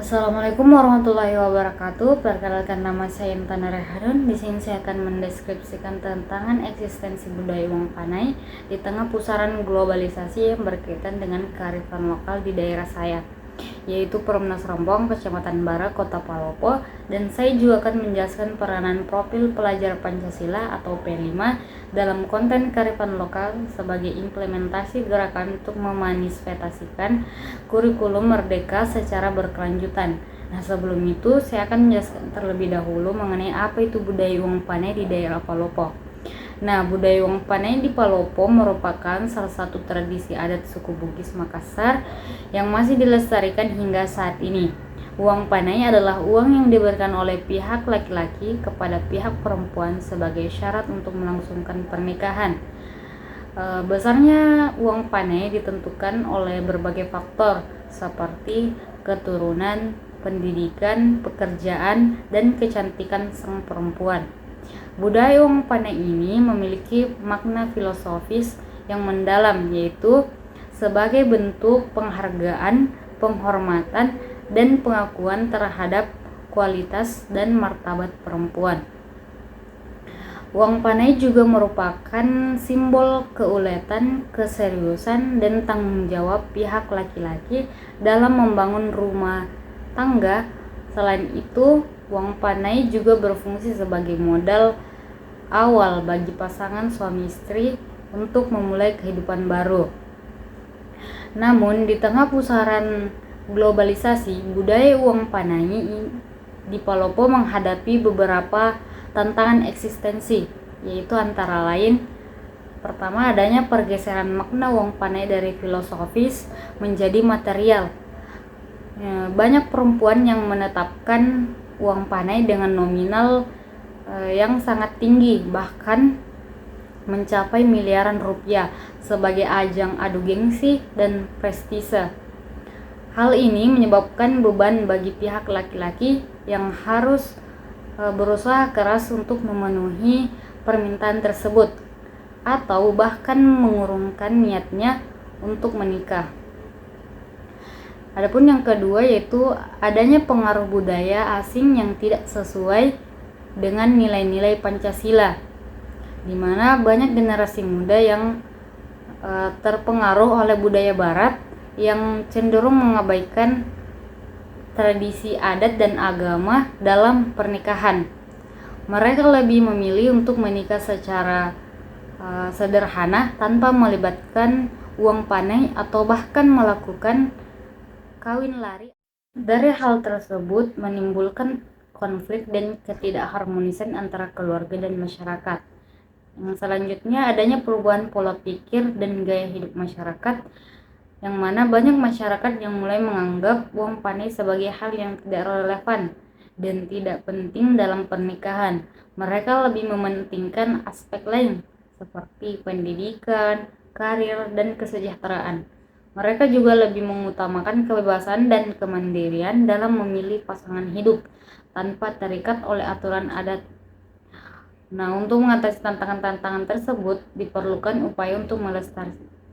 Assalamualaikum warahmatullahi wabarakatuh. Perkenalkan, nama saya Intan Harun. Di sini saya akan mendeskripsikan tentang eksistensi budaya Wong Panai di tengah pusaran globalisasi yang berkaitan dengan kearifan lokal di daerah saya, yaitu Perumnas Rempong, Kecamatan Bara, Kota Palopo. Dan saya juga akan menjelaskan peranan profil pelajar Pancasila atau P5 dalam konten kearifan lokal sebagai implementasi gerakan untuk memanifestasikan kurikulum merdeka secara berkelanjutan. Nah, sebelum itu saya akan menjelaskan terlebih dahulu mengenai apa itu budaya Wong Panai di daerah Palopo. Nah, budaya Wong Panai di Palopo merupakan salah satu tradisi adat suku Bugis Makassar yang masih dilestarikan hingga saat ini. Uang Panai adalah uang yang diberikan oleh pihak laki-laki kepada pihak perempuan sebagai syarat untuk melangsungkan pernikahan. Besarnya uang Panai ditentukan oleh berbagai faktor seperti keturunan, pendidikan, pekerjaan, dan kecantikan sang perempuan. Budaya Wong Panai ini memiliki makna filosofis yang mendalam, yaitu sebagai bentuk penghargaan, penghormatan, dan pengakuan terhadap kualitas dan martabat perempuan. Wong Panai juga merupakan simbol keuletan, keseriusan, dan tanggung jawab pihak laki-laki dalam membangun rumah tangga. Selain itu, Wong Panai juga berfungsi sebagai modal awal bagi pasangan suami istri untuk memulai kehidupan baru. Namun, di tengah pusaran globalisasi, budaya Wong Panai di Palopo menghadapi beberapa tantangan eksistensi, yaitu antara lain: pertama, adanya pergeseran makna Wong Panai dari filosofis menjadi material. Banyak perempuan yang menetapkan Wong Panai dengan nominal yang sangat tinggi, bahkan mencapai miliaran rupiah, sebagai ajang adu gengsi dan prestise. Hal ini menyebabkan beban bagi pihak laki-laki yang harus berusaha keras untuk memenuhi permintaan tersebut, atau bahkan mengurungkan niatnya untuk menikah. Adapun yang kedua, yaitu adanya pengaruh budaya asing yang tidak sesuai dengan nilai-nilai Pancasila, di mana banyak generasi muda yang terpengaruh oleh budaya Barat yang cenderung mengabaikan tradisi adat dan agama dalam pernikahan. Mereka lebih memilih untuk menikah secara sederhana tanpa melibatkan uang panai atau bahkan melakukan kawin lari. Dari hal tersebut menimbulkan konflik dan ketidakharmonisan antara keluarga dan masyarakat. Yang selanjutnya, adanya perubahan pola pikir dan gaya hidup masyarakat, yang mana banyak masyarakat yang mulai menganggap uang panai sebagai hal yang tidak relevan dan tidak penting dalam pernikahan. Mereka lebih mementingkan aspek lain seperti pendidikan, karir, dan kesejahteraan. Mereka juga lebih mengutamakan kebebasan dan kemandirian dalam memilih pasangan hidup tanpa terikat oleh aturan adat. Nah, untuk mengatasi tantangan-tantangan tersebut diperlukan upaya untuk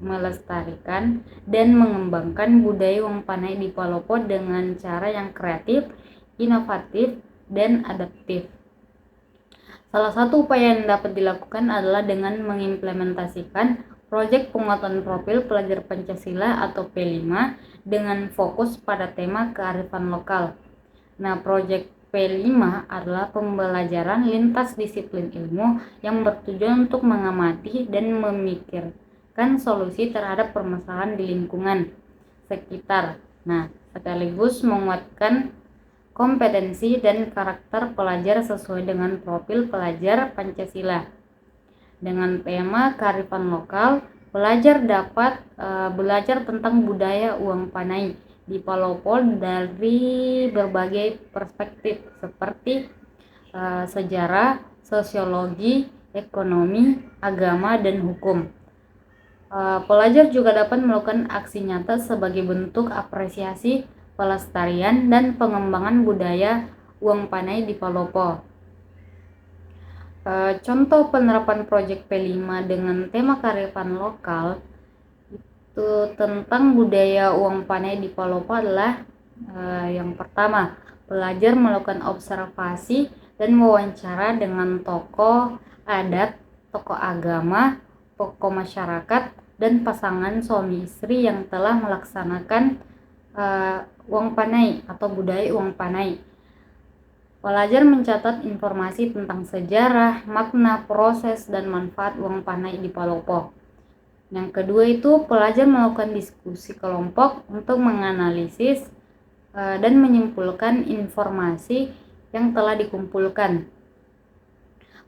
melestarikan dan mengembangkan budaya Wong Panai di Palopo dengan cara yang kreatif, inovatif, dan adaptif. Salah satu upaya yang dapat dilakukan adalah dengan mengimplementasikan proyek penguatan profil pelajar Pancasila atau P5 dengan fokus pada tema kearifan lokal. Nah, proyek P5 adalah pembelajaran lintas disiplin ilmu yang bertujuan untuk mengamati dan memikirkan solusi terhadap permasalahan di lingkungan sekitar. Nah, sekaligus menguatkan kompetensi dan karakter pelajar sesuai dengan profil pelajar Pancasila. Dengan tema kearifan lokal, pelajar dapat belajar tentang budaya Uang Panai di Palopo dari berbagai perspektif seperti sejarah, sosiologi, ekonomi, agama, dan hukum. Pelajar juga dapat melakukan aksi nyata sebagai bentuk apresiasi pelestarian dan pengembangan budaya Uang Panai di Palopo. Contoh penerapan proyek P5 dengan tema kearifan lokal itu tentang budaya Uang Panai di Palopo adalah Yang pertama, pelajar melakukan observasi dan wawancara dengan tokoh adat, tokoh agama, tokoh masyarakat, dan pasangan suami istri yang telah melaksanakan uang panai atau budaya uang panai. Pelajar mencatat informasi tentang sejarah, makna, proses, dan manfaat uang panai di Palopo. Yang kedua itu pelajar melakukan diskusi kelompok untuk menganalisis dan menyimpulkan informasi yang telah dikumpulkan.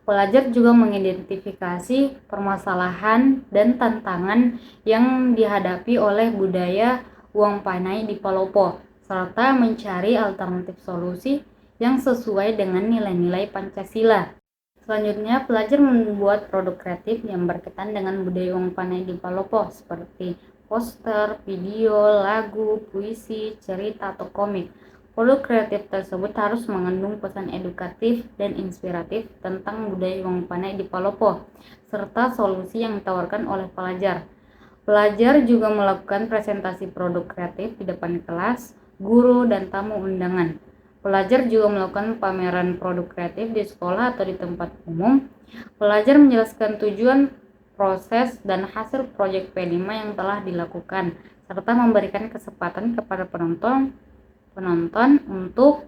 Pelajar juga mengidentifikasi permasalahan dan tantangan yang dihadapi oleh budaya uang panai di Palopo, serta mencari alternatif solusi yang sesuai dengan nilai-nilai Pancasila. Selanjutnya, pelajar membuat produk kreatif yang berkaitan dengan budaya uang panai di Palopo seperti poster, video, lagu, puisi, cerita, atau komik. Produk kreatif tersebut harus mengandung pesan edukatif dan inspiratif tentang budaya uang panai di Palopo, serta solusi yang ditawarkan oleh pelajar. Pelajar juga melakukan presentasi produk kreatif di depan kelas, guru, dan tamu undangan. Pelajar juga melakukan pameran produk kreatif di sekolah atau di tempat umum. Pelajar menjelaskan tujuan, proses, dan hasil proyek P5 yang telah dilakukan, serta memberikan kesempatan kepada penonton untuk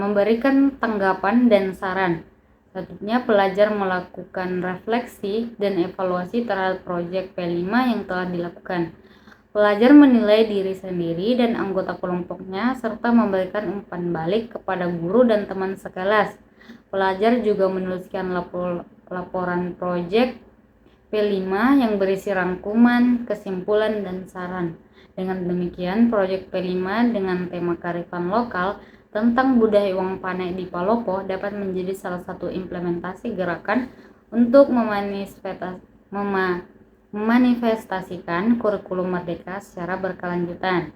memberikan tanggapan dan saran. Selanjutnya, pelajar melakukan refleksi dan evaluasi terhadap proyek P5 yang telah dilakukan. Pelajar menilai diri sendiri dan anggota kelompoknya serta memberikan umpan balik kepada guru dan teman sekelas. Pelajar juga menuliskan laporan proyek P5 yang berisi rangkuman, kesimpulan, dan saran. Dengan demikian, proyek P5 dengan tema kearifan lokal tentang budaya uang panai di Palopo dapat menjadi salah satu implementasi gerakan untuk memanifestasikan kurikulum merdeka secara berkelanjutan.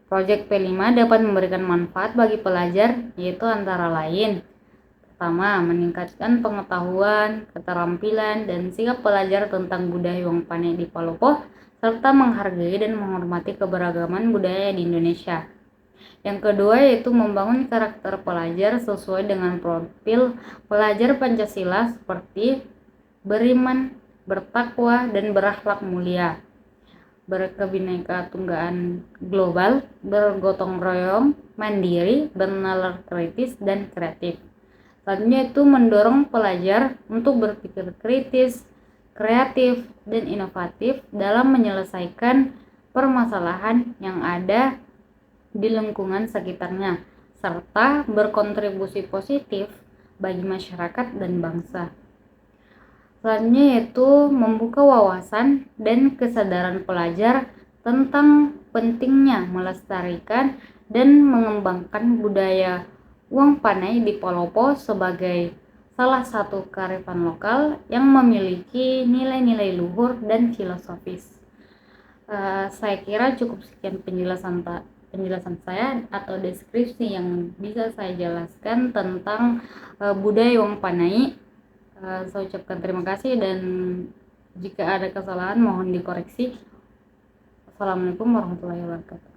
Proyek P5 dapat memberikan manfaat bagi pelajar, yaitu antara lain: pertama, meningkatkan pengetahuan, keterampilan, dan sikap pelajar tentang budaya uang panai di Palopo, serta menghargai dan menghormati keberagaman budaya di Indonesia. Yang kedua yaitu membangun karakter pelajar sesuai dengan profil pelajar Pancasila seperti beriman, bertakwa, dan berakhlak mulia, berkebinekaan global, bergotong royong, mandiri, bernalar kritis, dan kreatif. Selanjutnya itu mendorong pelajar untuk berpikir kritis, kreatif, dan inovatif dalam menyelesaikan permasalahan yang ada di lingkungan sekitarnya, serta berkontribusi positif bagi masyarakat dan bangsa. Selanjutnya yaitu membuka wawasan dan kesadaran pelajar tentang pentingnya melestarikan dan mengembangkan budaya uang panai di Palopo sebagai salah satu kearifan lokal yang memiliki nilai-nilai luhur dan filosofis. Saya kira cukup sekian penjelasan saya atau deskripsi yang bisa saya jelaskan tentang budaya uang panai. Saya ucapkan terima kasih dan jika ada kesalahan mohon dikoreksi. Assalamualaikum warahmatullahi wabarakatuh.